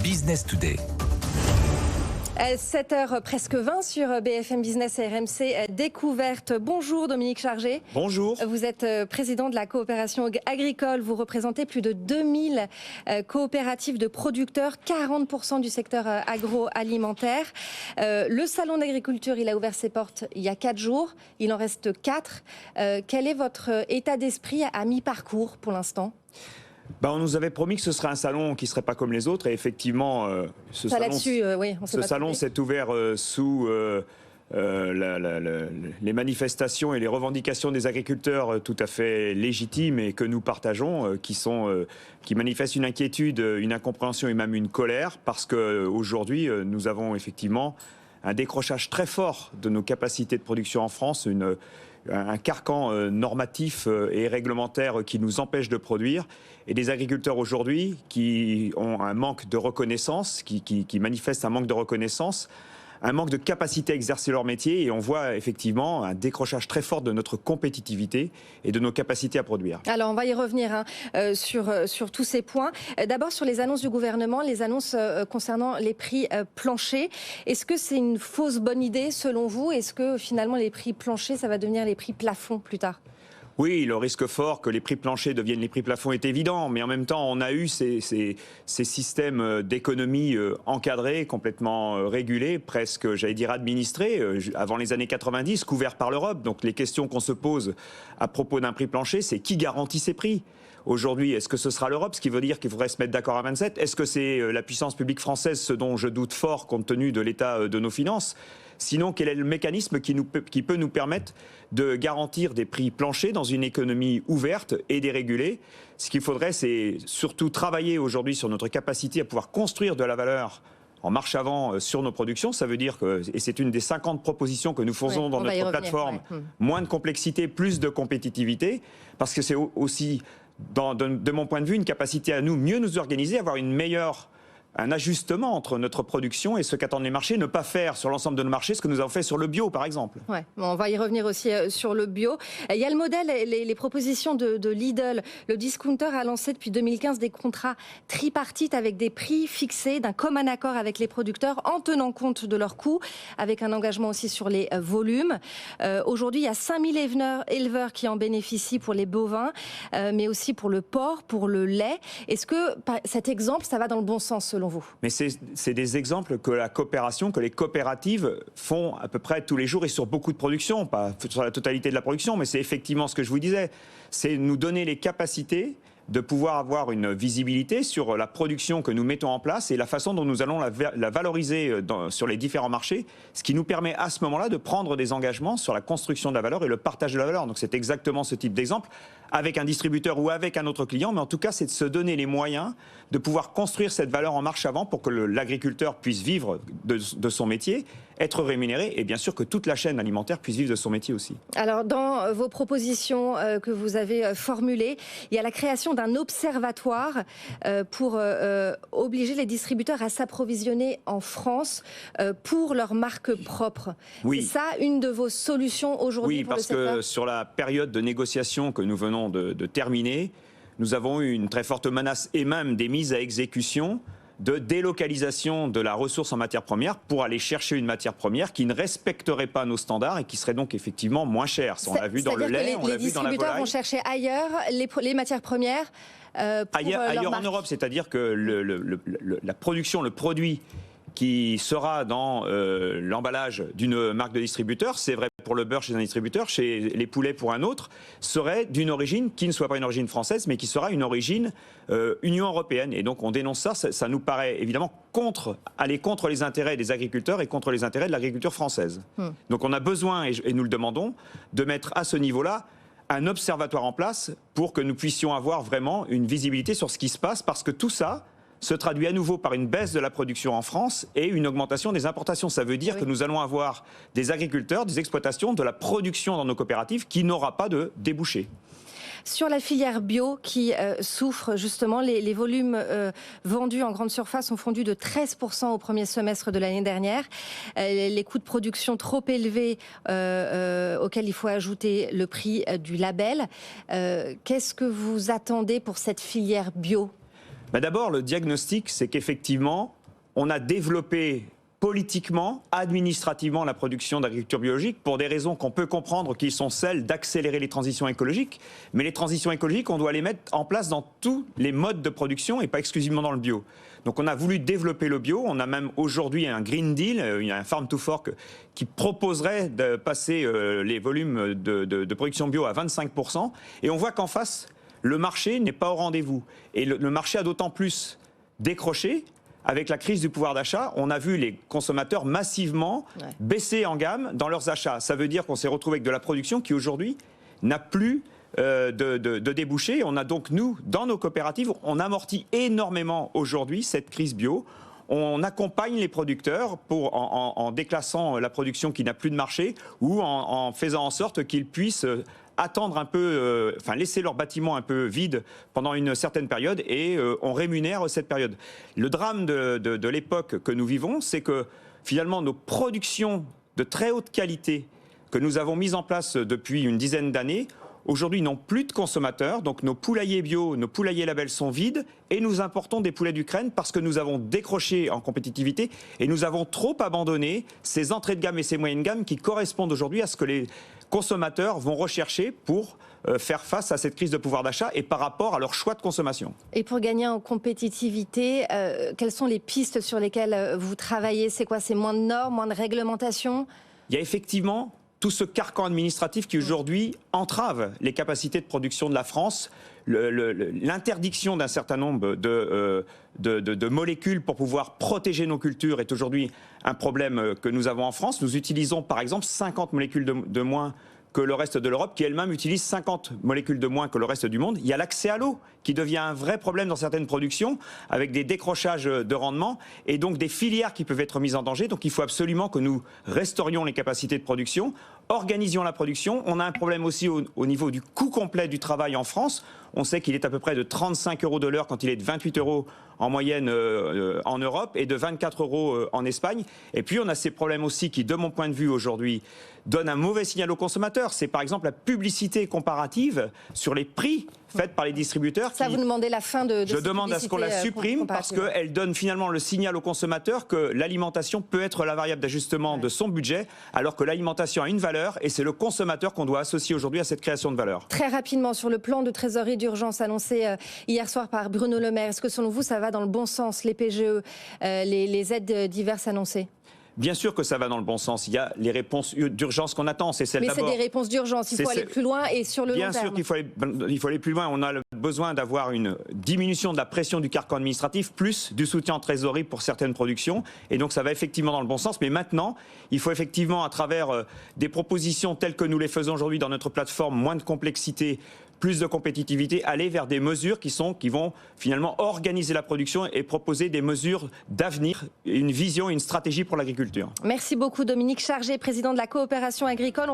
Business Today. 7h presque 20 sur BFM Business et RMC Découverte. Bonjour Dominique Chargé. Bonjour. Vous êtes président de la coopération agricole. Vous représentez plus de 2000 coopératives de producteurs, 40% du secteur agroalimentaire. Le salon d'agriculture, il a ouvert ses portes il y a 4 jours. Il en reste 4. Quel est votre état d'esprit à mi-parcours pour l'instant ? On nous avait promis que ce serait un salon qui ne serait pas comme les autres. Et effectivement, ce salon s'est ouvert sous les manifestations et les revendications des agriculteurs tout à fait légitimes et que nous partageons, qui manifestent une inquiétude, une incompréhension et même une colère, parce qu'aujourd'hui, nous avons effectivement un décrochage très fort de nos capacités de production en France, un carcan normatif et réglementaire qui nous empêche de produire, et des agriculteurs aujourd'hui qui ont un manque de reconnaissance, qui manifestent un manque de reconnaissance, un manque de capacité à exercer leur métier, et on voit effectivement un décrochage très fort de notre compétitivité et de nos capacités à produire. Alors on va y revenir sur tous ces points. D'abord sur les annonces du gouvernement, les annonces concernant les prix planchers. Est-ce que c'est une fausse bonne idée selon vous ? Est-ce que finalement les prix planchers, ça va devenir les prix plafonds plus tard ? Oui, le risque fort que les prix planchers deviennent les prix plafonds est évident, mais en même temps, on a eu ces systèmes d'économie encadrés, complètement régulés, presque, j'allais dire, administrés, avant les années 90, couverts par l'Europe. Donc les questions qu'on se pose à propos d'un prix plancher, c'est qui garantit ces prix ? Aujourd'hui, est-ce que ce sera l'Europe, ce qui veut dire qu'il faudrait se mettre d'accord à 27 ? Est-ce que c'est la puissance publique française, ce dont je doute fort compte tenu de l'état de nos finances ? Sinon, quel est le mécanisme qui peut nous permettre de garantir des prix planchers dans une économie ouverte et dérégulée ? Ce qu'il faudrait, c'est surtout travailler aujourd'hui sur notre capacité à pouvoir construire de la valeur en marche avant sur nos productions. Ça veut dire que, et c'est une des 50 propositions que nous faisons dans notre plateforme, moins de complexité, plus de compétitivité, parce que c'est aussi, de mon point de vue, une capacité à mieux nous organiser, avoir un ajustement entre notre production et ce qu'attendent les marchés, ne pas faire sur l'ensemble de nos marchés ce que nous avons fait sur le bio, par exemple. On va y revenir aussi sur le bio. Il y a le modèle, les propositions de Lidl. Le discounter a lancé depuis 2015 des contrats tripartites avec des prix fixés d'un commun accord avec les producteurs en tenant compte de leurs coûts, avec un engagement aussi sur les volumes. Aujourd'hui, il y a 5000 éleveurs qui en bénéficient pour les bovins, mais aussi pour le porc, pour le lait. Est-ce que cet exemple, ça va dans le bon sens selon vous ? Mais c'est des exemples que les coopératives font à peu près tous les jours et sur beaucoup de productions, pas sur la totalité de la production, mais c'est effectivement ce que je vous disais. C'est nous donner les capacités de pouvoir avoir une visibilité sur la production que nous mettons en place et la façon dont nous allons la valoriser sur les différents marchés, ce qui nous permet à ce moment-là de prendre des engagements sur la construction de la valeur et le partage de la valeur. Donc c'est exactement ce type d'exemple, avec un distributeur ou avec un autre client, mais en tout cas c'est de se donner les moyens de pouvoir construire cette valeur en marche avant pour que l'agriculteur puisse vivre de son métier, être rémunéré, et bien sûr que toute la chaîne alimentaire puisse vivre de son métier aussi. Alors dans vos propositions que vous avez formulées, il y a la création d'un observatoire pour obliger les distributeurs à s'approvisionner en France pour leur marque propre. Oui. C'est ça une de vos solutions aujourd'hui pour le secteur ? Oui, parce que sur la période de négociation que nous venons de terminer, nous avons eu une très forte menace et même des mises à exécution de délocalisation de la ressource en matière première pour aller chercher une matière première qui ne respecterait pas nos standards et qui serait donc effectivement moins chère. On l'a vu dans le lait, on l'a vu dans la volaille. Les distributeurs vont chercher ailleurs les matières premières ailleurs en Europe, c'est-à-dire que la production, le produit qui sera dans l'emballage d'une marque de distributeur, c'est vrai pour le beurre chez un distributeur, chez les poulets pour un autre, serait d'une origine qui ne soit pas une origine française, mais qui sera une origine Union européenne. Et donc on dénonce ça nous paraît évidemment aller contre les intérêts des agriculteurs et contre les intérêts de l'agriculture française. Donc on a besoin, et nous le demandons, de mettre à ce niveau-là un observatoire en place pour que nous puissions avoir vraiment une visibilité sur ce qui se passe, parce que tout ça se traduit à nouveau par une baisse de la production en France et une augmentation des importations. Ça veut dire que nous allons avoir des agriculteurs, des exploitations, de la production dans nos coopératives qui n'aura pas de débouchés. Sur la filière bio qui souffre justement, les volumes vendus en grande surface ont fondu de 13% au premier semestre de l'année dernière. Les coûts de production trop élevés auxquels il faut ajouter le prix du label. Qu'est-ce que vous attendez pour cette filière bio ? D'abord, le diagnostic, c'est qu'effectivement, on a développé politiquement, administrativement la production d'agriculture biologique pour des raisons qu'on peut comprendre qui sont celles d'accélérer les transitions écologiques. Mais les transitions écologiques, on doit les mettre en place dans tous les modes de production et pas exclusivement dans le bio. Donc on a voulu développer le bio. On a même aujourd'hui un Green Deal, un Farm to Fork qui proposerait de passer les volumes de production bio à 25%. Et on voit qu'en face, le marché n'est pas au rendez-vous. Et le marché a d'autant plus décroché. Avec la crise du pouvoir d'achat, on a vu les consommateurs massivement baisser en gamme dans leurs achats. Ça veut dire qu'on s'est retrouvé avec de la production qui aujourd'hui n'a plus de débouchés. On a donc, nous, dans nos coopératives, on amortit énormément aujourd'hui cette crise bio. On accompagne les producteurs en déclassant la production qui n'a plus de marché ou en faisant en sorte qu'ils puissent attendre un peu, laisser leur bâtiment un peu vide pendant une certaine période et on rémunère cette période. Le drame de l'époque que nous vivons, c'est que finalement nos productions de très haute qualité que nous avons mises en place depuis une dizaine d'années, aujourd'hui n'ont plus de consommateurs, donc nos poulaillers bio, nos poulaillers labels sont vides et nous importons des poulets d'Ukraine parce que nous avons décroché en compétitivité et nous avons trop abandonné ces entrées de gamme et ces moyennes de gamme qui correspondent aujourd'hui à ce que les consommateurs vont rechercher pour faire face à cette crise de pouvoir d'achat et par rapport à leur choix de consommation. Et pour gagner en compétitivité, quelles sont les pistes sur lesquelles vous travaillez? C'est quoi? C'est moins de normes, moins de réglementation? Il y a effectivement tout ce carcan administratif qui aujourd'hui entrave les capacités de production de la France, l'interdiction d'un certain nombre de molécules pour pouvoir protéger nos cultures est aujourd'hui un problème que nous avons en France. Nous utilisons par exemple 50 molécules de moins que le reste de l'Europe, qui elle-même utilise 50 molécules de moins que le reste du monde. Il y a l'accès à l'eau, qui devient un vrai problème dans certaines productions, avec des décrochages de rendement, et donc des filières qui peuvent être mises en danger. Donc il faut absolument que nous restaurions les capacités de production, organisions la production. On a un problème aussi au niveau du coût complet du travail en France. On sait qu'il est à peu près de 35 € de l'heure quand il est de 28 € en moyenne en Europe et de 24 € en Espagne. Et puis on a ces problèmes aussi qui, de mon point de vue aujourd'hui, donnent un mauvais signal aux consommateurs. C'est par exemple la publicité comparative sur les prix faite par les distributeurs. Ça, vous demandez la fin de Je demande à ce qu'on la supprime parce qu'elle donne finalement le signal aux consommateurs que l'alimentation peut être la variable d'ajustement de son budget, alors que l'alimentation a une valeur et c'est le consommateur qu'on doit associer aujourd'hui à cette création de valeur. Très rapidement, sur le plan de trésorerie d'urgence annoncé hier soir par Bruno Le Maire, est-ce que selon vous ça va dans le bon sens, les PGE, les aides diverses annoncées? Bien sûr que ça va dans le bon sens. Il y a les réponses d'urgence qu'on attend. C'est celle d'abord. Mais c'est des réponses d'urgence. Il faut aller plus loin et sur le long terme. Bien sûr qu'il faut aller plus loin. On a besoin d'avoir une diminution de la pression du carcan administratif, plus du soutien en trésorerie pour certaines productions. Et donc ça va effectivement dans le bon sens. Mais maintenant, il faut effectivement, à travers des propositions telles que nous les faisons aujourd'hui dans notre plateforme, moins de complexité, plus de compétitivité, aller vers des mesures qui vont finalement organiser la production et proposer des mesures d'avenir, une vision, une stratégie pour l'agriculture. Merci beaucoup Dominique Chargé, président de la coopération agricole.